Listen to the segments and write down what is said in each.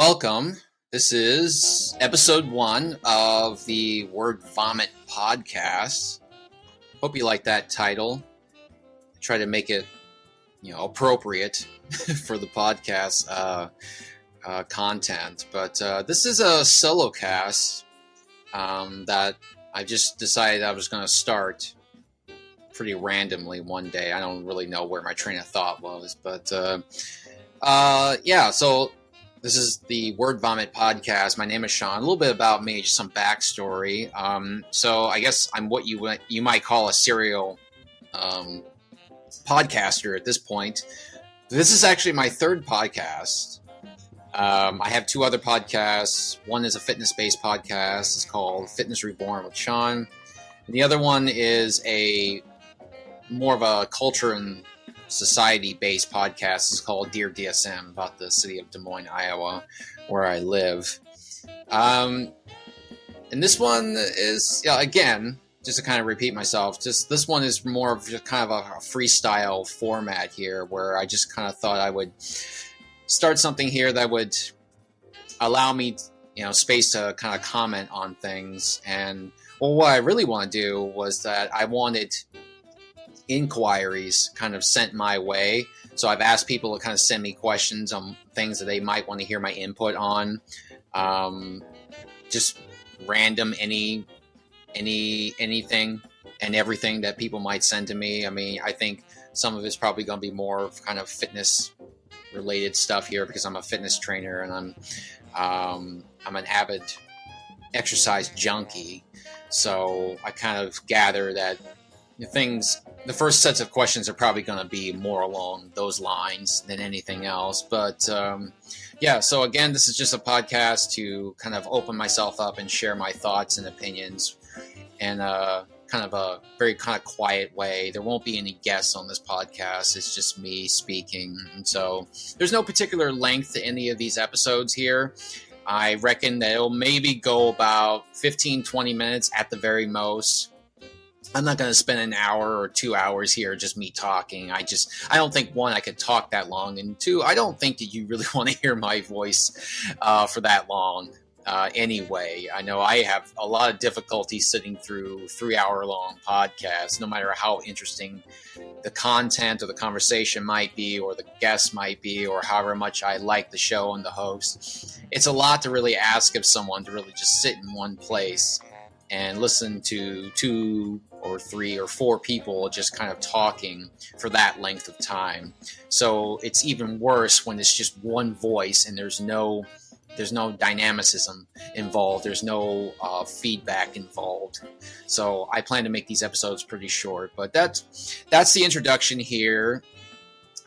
welcome. This is episode 1 of the Word Vomit podcast. Hope you like that title. Try to make it, appropriate for the podcast content. But this is a solo cast that I just decided I was going to start pretty randomly one day. I don't really know where my train of thought was, but so this is the Word Vomit podcast. My name is Sean. A little bit about me, just some backstory. So I guess I'm what you might call a serial podcaster at this point. This is actually my third podcast. I have 2 other podcasts. One is a fitness-based podcast. It's called Fitness Reborn with Sean. And the other one is a more of a culture and society-based podcast. It's called Dear DSM, about the city of Des Moines, Iowa, where I live. And this one is, again, just to kind of repeat myself, this one is more of just kind of a freestyle format here, where I just kind of thought I would start something here that would allow me, space to kind of comment on things. And what I really want to do was that I wanted inquiries kind of sent my way. So I've asked people to kind of send me questions on things that they might want to hear my input on. Just random anything and everything that people might send to me. I mean, I think some of it's probably going to be more kind of fitness related stuff here, because I'm a fitness trainer and I'm an avid exercise junkie. So I kind of gather that the first sets of questions are probably going to be more along those lines than anything else. But so again, this is just a podcast to kind of open myself up and share my thoughts and opinions in kind of a very kind of quiet way. There won't be any guests on this podcast. It's just me speaking. And so there's no particular length to any of these episodes here. I reckon that it'll maybe go about 15-20 minutes at the very most. I'm not going to spend an hour or 2 hours here just me talking. I don't think, 1, I could talk that long, and 2, I don't think that you really want to hear my voice for that long anyway. I know I have a lot of difficulty sitting through 3-hour-long podcasts, no matter how interesting the content or the conversation might be, or the guest might be, or however much I like the show and the host. It's a lot to really ask of someone to really just sit in one place and listen to 2 or 3 or 4 people just kind of talking for that length of time. So it's even worse when it's just one voice and there's no dynamicism involved. There's no feedback involved. So I plan to make these episodes pretty short, but that's the introduction here.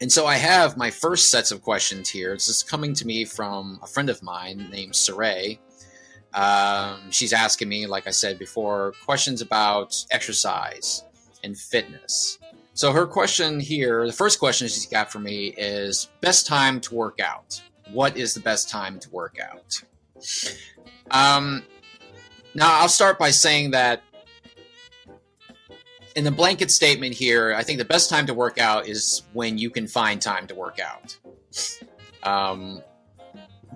And so I have my first sets of questions here. This is coming to me from a friend of mine named Sarai. She's asking me, like I said before, questions about exercise and fitness. So her question here, the first question she's got for me is, best time to work out. What is the best time to work out? Now, I'll start by saying that in the blanket statement here, I think the best time to work out is when you can find time to work out.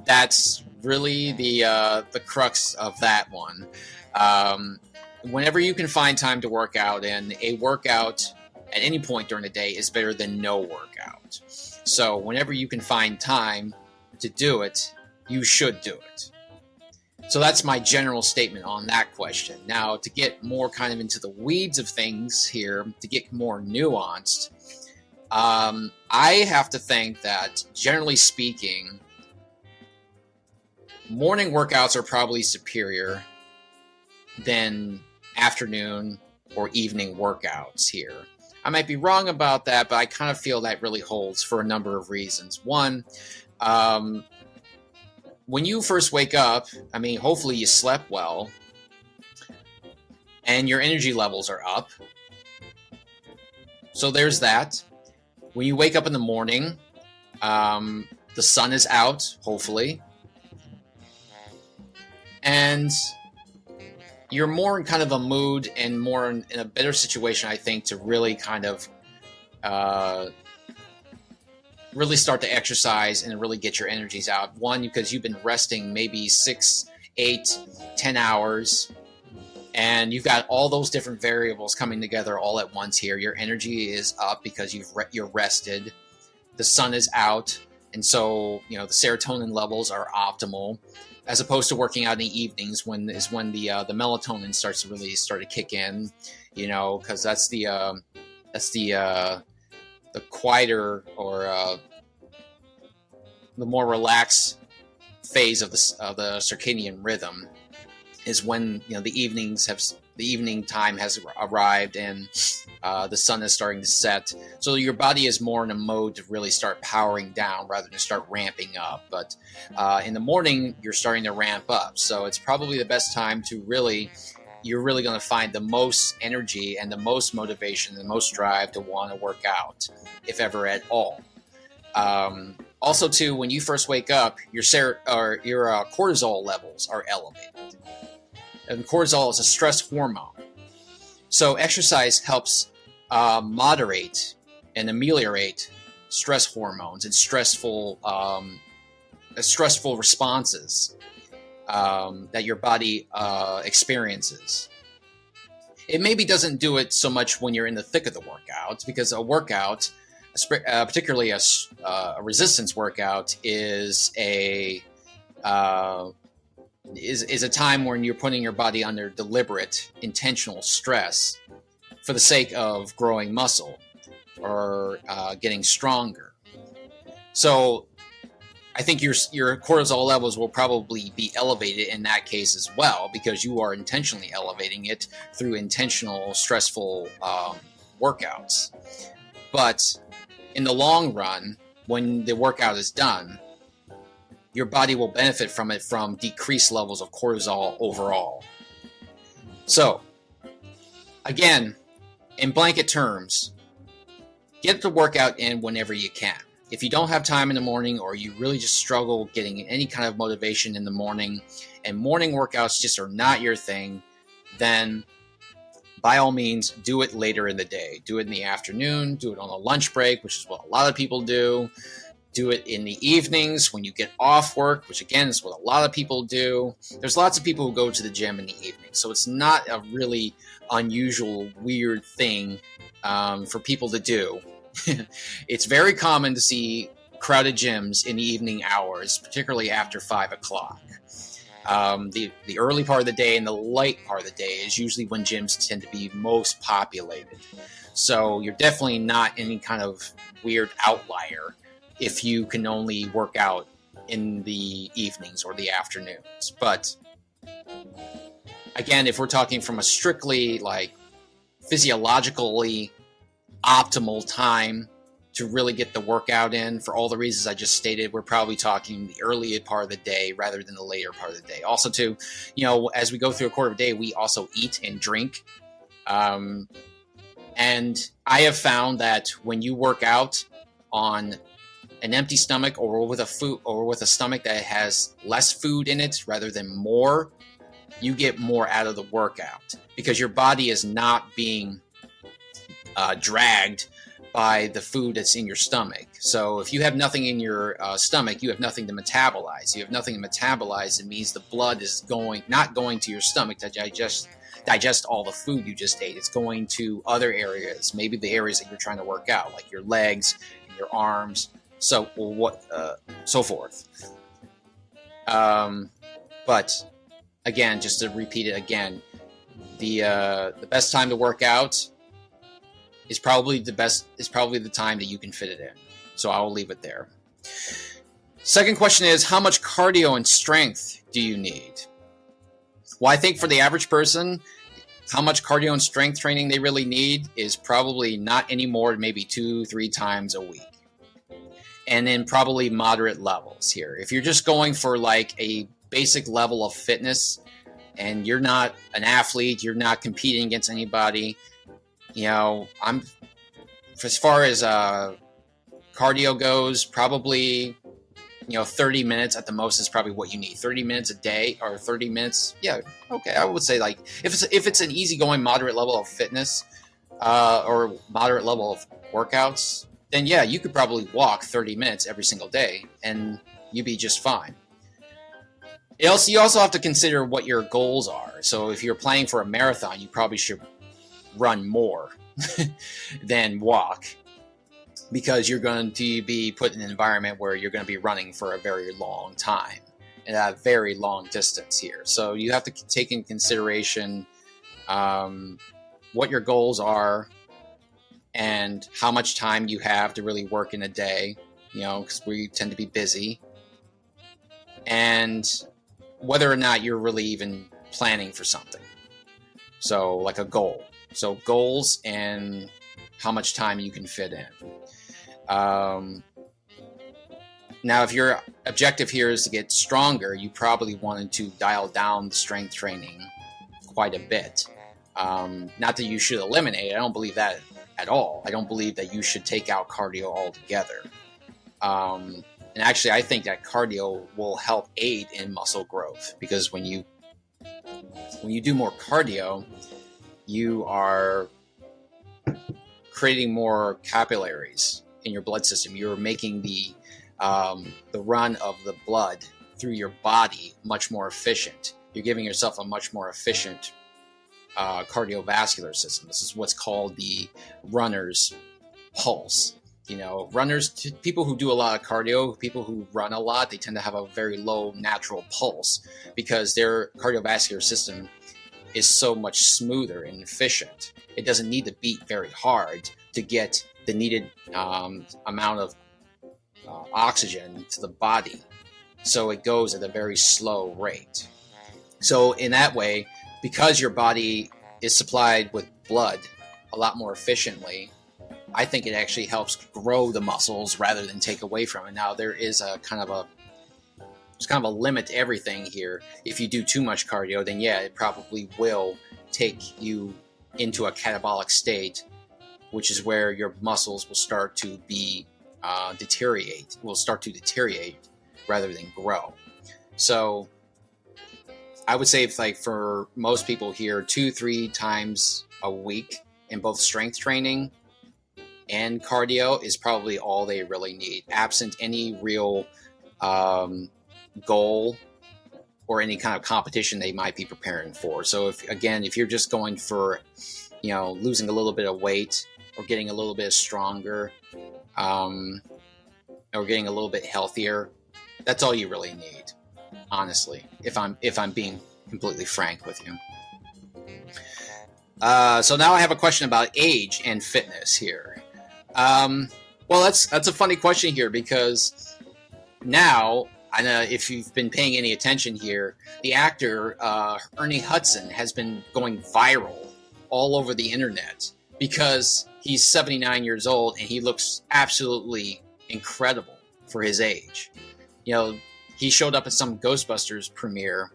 That's really the crux of that one. Whenever you can find time to work out, and a workout at any point during the day is better than no workout. So whenever you can find time to do it, you should do it. So that's my general statement on that question. Now, to get more kind of into the weeds of things here, to get more nuanced, I have to think that, generally speaking, morning workouts are probably superior than afternoon or evening workouts here. I might be wrong about that, but I kind of feel that really holds for a number of reasons. One, when you first wake up, I mean, hopefully you slept well and your energy levels are up. So there's that. When you wake up in the morning, the sun is out, hopefully. And you're more in kind of a mood and more in a better situation, I think, to really kind of really start to exercise and really get your energies out. One, because you've been resting maybe 6, 8, 10 hours, and you've got all those different variables coming together all at once here. Your energy is up because you're rested. The sun is out, and so the serotonin levels are optimal, as opposed to working out in the evenings when the melatonin starts to kick in, because that's the quieter or the more relaxed phase of the circadian rhythm is when the evening time has arrived and the sun is starting to set. So your body is more in a mode to really start powering down rather than start ramping up. But in the morning, you're starting to ramp up. So it's probably the best time to you're really going to find the most energy and the most motivation and the most drive to want to work out, if ever at all. Also, too, when you first wake up, your cortisol levels are elevated. And cortisol is a stress hormone. So exercise helps moderate and ameliorate stress hormones and stressful responses that your body experiences. It maybe doesn't do it so much when you're in the thick of the workout, because a workout, particularly a resistance workout, is a time when you're putting your body under deliberate, intentional stress for the sake of growing muscle or getting stronger. So I think your cortisol levels will probably be elevated in that case as well, because you are intentionally elevating it through intentional, stressful workouts. But in the long run, when the workout is done, your body will benefit from it from decreased levels of cortisol overall. So, again, in blanket terms, get the workout in whenever you can. If you don't have time in the morning, or you really just struggle getting any kind of motivation in the morning, and morning workouts just are not your thing, then by all means, do it later in the day. Do it in the afternoon, do it on a lunch break, which is what a lot of people do. Do it in the evenings when you get off work, which again is what a lot of people do. There's lots of people who go to the gym in the evening, so it's not a really unusual, weird thing for people to do. It's very common to see crowded gyms in the evening hours, particularly after 5 o'clock. The early part of the day and the late part of the day is usually when gyms tend to be most populated. So you're definitely not any kind of weird outlier if you can only work out in the evenings or the afternoons. But again, if we're talking from a strictly physiologically optimal time to really get the workout in, for all the reasons I just stated, we're probably talking the early part of the day rather than the later part of the day. Also, too, as we go through a quarter of a day, we also eat and drink. And I have found that when you work out on an empty stomach, or with a stomach that has less food in it rather than more, you get more out of the workout, because your body is not being dragged by the food that's in your stomach. So if you have nothing in your stomach, you have nothing to metabolize. You have nothing to metabolize. It means the blood is not going to your stomach to digest all the food you just ate. It's going to other areas, maybe the areas that you're trying to work out, like your legs and your arms, so forth. But again, just to repeat it again, the best time to work out is probably the time that you can fit it in. So I will leave it there. Second question is, how much cardio and strength do you need? Well, I think for the average person, how much cardio and strength training they really need is probably not any more than maybe 2-3 times a week. And then probably moderate levels here. If you're just going for a basic level of fitness and you're not an athlete, you're not competing against anybody, I'm, as far as cardio goes, probably 30 minutes at the most is probably what you need. 30 minutes a day, or 30 minutes, yeah, okay. I would say if it's an easygoing moderate level of fitness or moderate level of workouts, then yeah, you could probably walk 30 minutes every single day and you'd be just fine. You also have to consider what your goals are. So if you're planning for a marathon, you probably should run more than walk, because you're going to be put in an environment where you're going to be running for a very long time and a very long distance here. So you have to take in consideration what your goals are and how much time you have to really work in a day, because we tend to be busy, and whether or not you're really even planning for something. So like a goal. So goals and how much time you can fit in. Now, if your objective here is to get stronger, you probably wanted to dial down the strength training quite a bit. Not that you should eliminate it. I don't believe that at all. I don't believe that you should take out cardio altogether. And actually, I think that cardio will help aid in muscle growth, because when you do more cardio, you are creating more capillaries in your blood system. You're making the run of the blood through your body much more efficient. You're giving yourself a much more efficient cardiovascular system. This is what's called the runner's pulse. People who do a lot of cardio, people who run a lot, they tend to have a very low natural pulse because their cardiovascular system is so much smoother and efficient. It doesn't need to beat very hard to get the needed amount of oxygen to the body. So it goes at a very slow rate. So in that way, because your body is supplied with blood a lot more efficiently, I think it actually helps grow the muscles rather than take away from it. Now, there is there's kind of a limit to everything here. If you do too much cardio, then yeah, it probably will take you into a catabolic state, which is where your muscles will start to deteriorate rather than grow. So I would say for most people here, 2-3 times a week in both strength training and cardio is probably all they really need, absent any real goal or any kind of competition they might be preparing for. So if you're just going for, losing a little bit of weight or getting a little bit stronger, or getting a little bit healthier, that's all you really need, honestly, if I'm being completely frank with you. So now I have a question about age and fitness here. Well, that's a funny question here, because now, if you've been paying any attention here, the actor Ernie Hudson has been going viral all over the internet because he's 79 years old and he looks absolutely incredible for his age. He showed up at some Ghostbusters premiere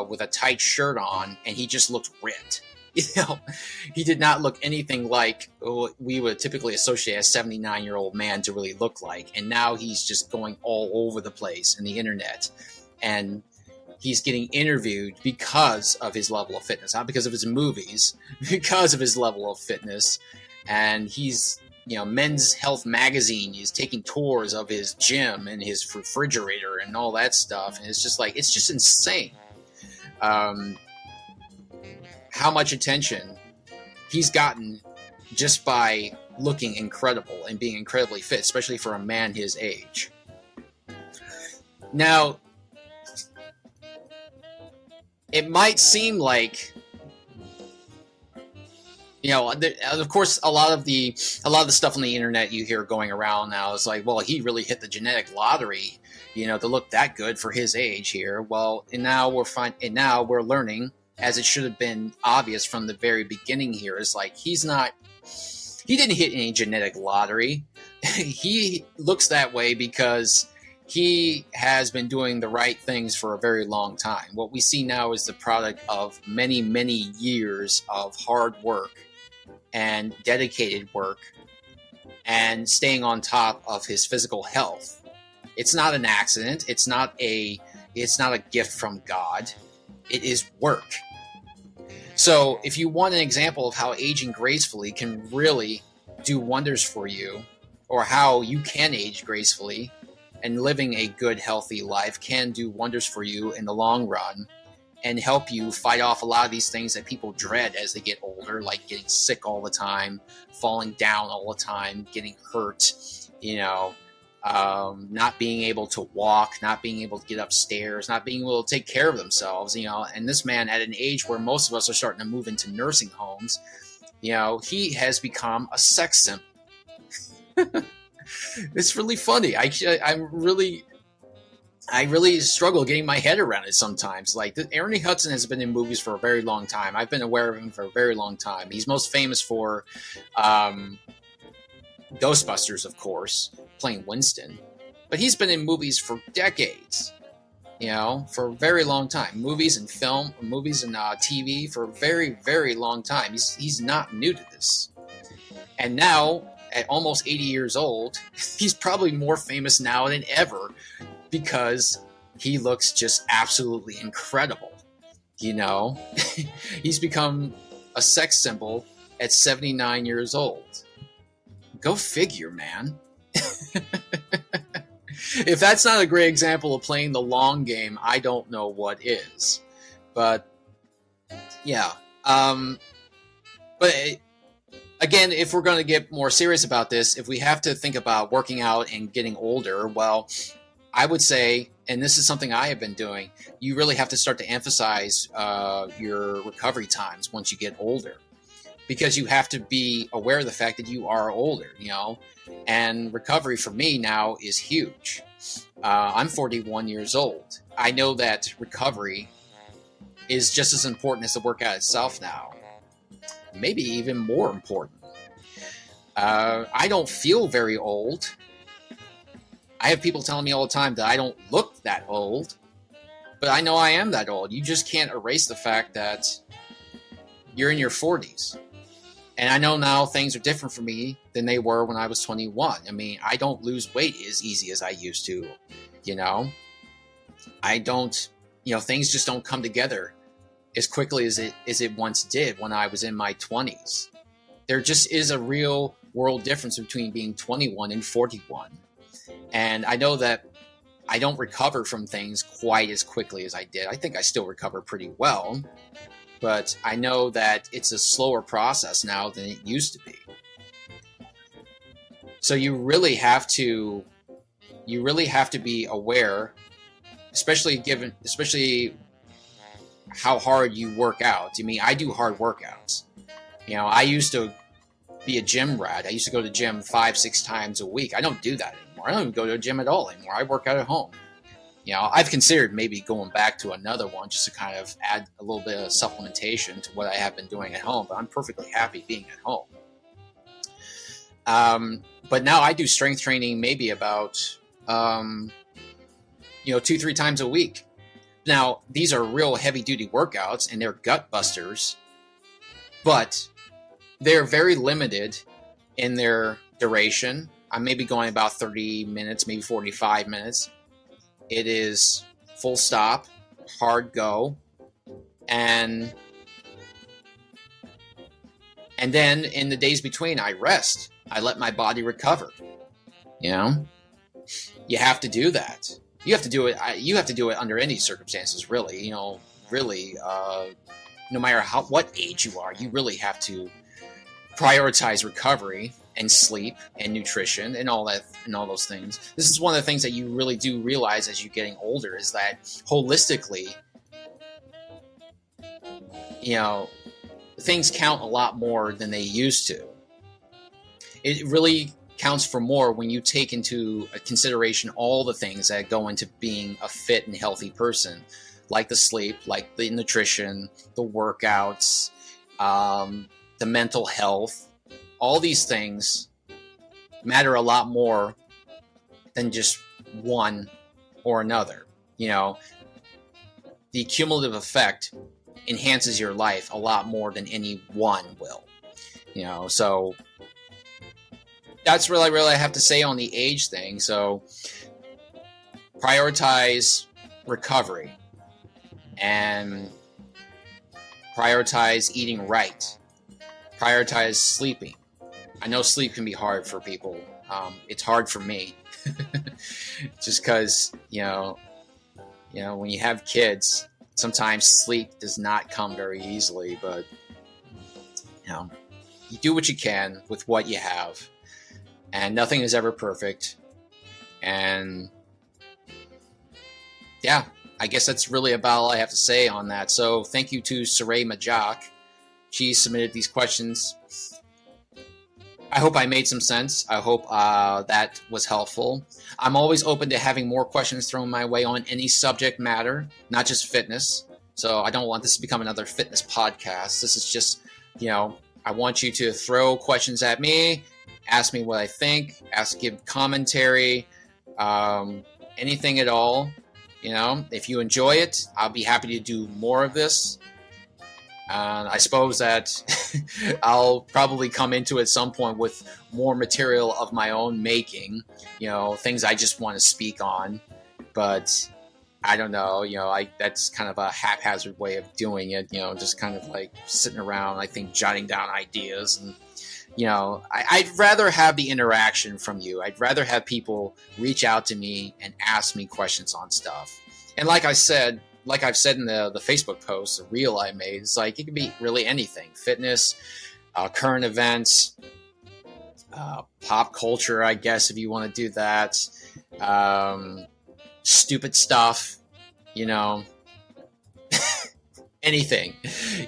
with a tight shirt on, and he just looked ripped. He did not look anything like we would typically associate a 79-year-old man to really look like. And now he's just going all over the place in the internet. And he's getting interviewed because of his level of fitness, not because of his movies, because of his level of fitness. And he's, Men's Health magazine is taking tours of his gym and his refrigerator and all that stuff. And it's just insane. How much attention he's gotten just by looking incredible and being incredibly fit, especially for a man his age. Now, it might seem like, of course, a lot of the stuff on the internet you hear going around now is like, well, he really hit the genetic lottery, to look that good for his age here. Well, and now we're learning, as it should have been obvious from the very beginning here, is like he didn't hit any genetic lottery. He looks that way because he has been doing the right things for a very long time. What we see now is the product of many, many years of hard work and dedicated work and staying on top of his physical health. It's not an accident. It's not a gift from God. It is work. So if you want an example of how aging gracefully can really do wonders for you, or how you can age gracefully and living a good, healthy life can do wonders for you in the long run and help you fight off a lot of these things that people dread as they get older, like getting sick all the time, falling down all the time, getting hurt, not being able to walk, not being able to get upstairs, not being able to take care of themselves, and this man at an age where most of us are starting to move into nursing homes, he has become a sex symbol. It's really funny. I really struggle getting my head around it sometimes. Like, Ernie Hudson has been in movies for a very long time. I've been aware of him for a very long time. He's most famous for Ghostbusters, of course, playing Winston. But he's been in movies for decades, for a very long time. Movies and film, movies and TV for a very, very long time. He's not new to this. And now, at almost 80 years old, he's probably more famous now than ever because he looks just absolutely incredible. He's become a sex symbol at 79 years old. Go figure, man. If that's not a great example of playing the long game, I don't know what is. But yeah. Again, if we're going to get more serious about this, if we have to think about working out and getting older, well, I would say, and this is something I have been doing, you really have to start to emphasize your recovery times once you get older, because you have to be aware of the fact that you are older, and recovery for me now is huge. I'm 41 years old. I know that recovery is just as important as the workout itself now. Maybe even more important. I don't feel very old. I have people telling me all the time that I don't look that old, but I know I am that old. You just can't erase the fact that you're in your 40s. And I know now things are different for me than they were when I was 21. I mean, I don't lose weight as easy as I used to, I don't, things just don't come together as quickly as it once did when I was in my 20s. There just is a real world difference between being 21 and 41. And I know that I don't recover from things quite as quickly as I did. I think I still recover pretty well, but I know that it's a slower process now than it used to be. So you really have to be aware, especially how hard you work out. I mean, I do hard workouts. I used to be a gym rat. I used to go to the gym 5-6 times a week. I don't do that anymore. I don't even go to a gym at all anymore. I work out at home. I've considered maybe going back to another one just to kind of add a little bit of supplementation to what I have been doing at home, but I'm perfectly happy being at home. But now I do strength training maybe about 2-3 times a week. Now, these are real heavy-duty workouts, and they're gut busters, but they're very limited in their duration. I'm maybe going about 30 minutes, maybe 45 minutes. It is full stop, hard go, and then in the days between, I rest. I let my body recover. You have to do that. You have to do it. You have to do it under any circumstances, really. No matter what age you are, you really have to prioritize recovery and sleep and nutrition and all that and all those things. This is one of the things that you really do realize as you're getting older, is that holistically, things count a lot more than they used to. It really counts for more when you take into consideration all the things that go into being a fit and healthy person, like the sleep, like the nutrition, the workouts, the mental health. All these things matter a lot more than just one or another. The cumulative effect enhances your life a lot more than any one will. So that's really I have to say on the age thing. So prioritize recovery and prioritize eating right. Prioritize sleeping. I know sleep can be hard for people. It's hard for me, just because when you have kids, sometimes sleep does not come very easily. But you do what you can with what you have, and nothing is ever perfect. And yeah, I guess that's really about all I have to say on that. So thank you to Sarai Majak. She submitted these questions. I hope I made some sense. I hope that was helpful. I'm always open to having more questions thrown my way on any subject matter, not just fitness. So I don't want this to become another fitness podcast. This is just, I want you to throw questions at me, ask me what I think, give commentary, anything at all. If you enjoy it, I'll be happy to do more of this. I suppose that I'll probably come into it at some point with more material of my own making, things I just want to speak on. But I don't know, that's kind of a haphazard way of doing it, just kind of like sitting around, I think, jotting down ideas. And, I'd rather have the interaction from you. I'd rather have people reach out to me and ask me questions on stuff. And like I've said in the Facebook post, the reel I made, it's like it can be really anything: fitness, current events, pop culture, I guess, if you want to do that, stupid stuff, anything.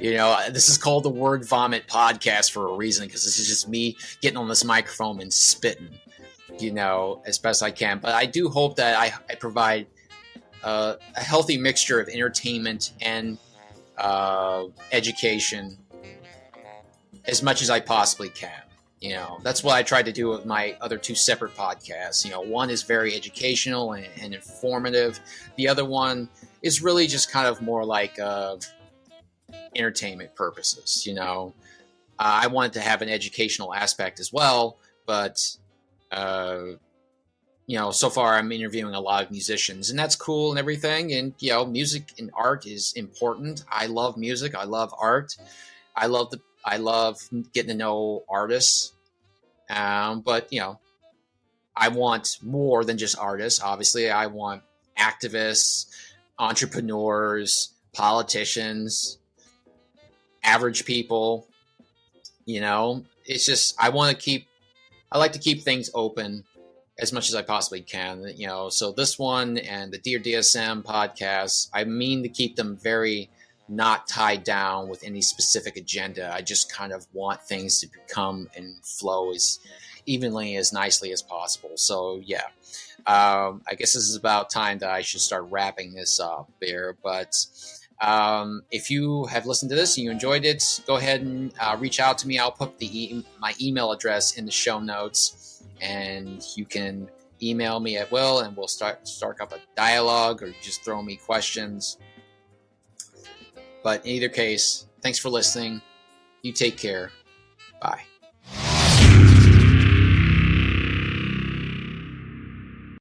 This is called the Word Vomit Podcast for a reason, because this is just me getting on this microphone and spitting, as best I can. But I do hope that I provide a healthy mixture of entertainment and education as much as I possibly can. That's what I tried to do with my other two separate podcasts. One is very educational and informative. The other one is really just kind of more like entertainment purposes. I wanted to have an educational aspect as well, but so far I'm interviewing a lot of musicians, and that's cool and everything. And, music and art is important. I love music. I love art. I love getting to know artists. But, I want more than just artists. Obviously, I want activists, entrepreneurs, politicians, average people. It's just, I like to keep things open as much as I possibly can, so this one and the Dear DSM podcast, I mean to keep them very not tied down with any specific agenda. I just kind of want things to come and flow as evenly, as nicely as possible. So yeah, I guess this is about time that I should start wrapping this up there. But if you have listened to this and you enjoyed it, go ahead and reach out to me. I'll put my email address in the show notes. And you can email me at will, and we'll start up a dialogue, or just throw me questions. But in either case, thanks for listening. You take care. Bye.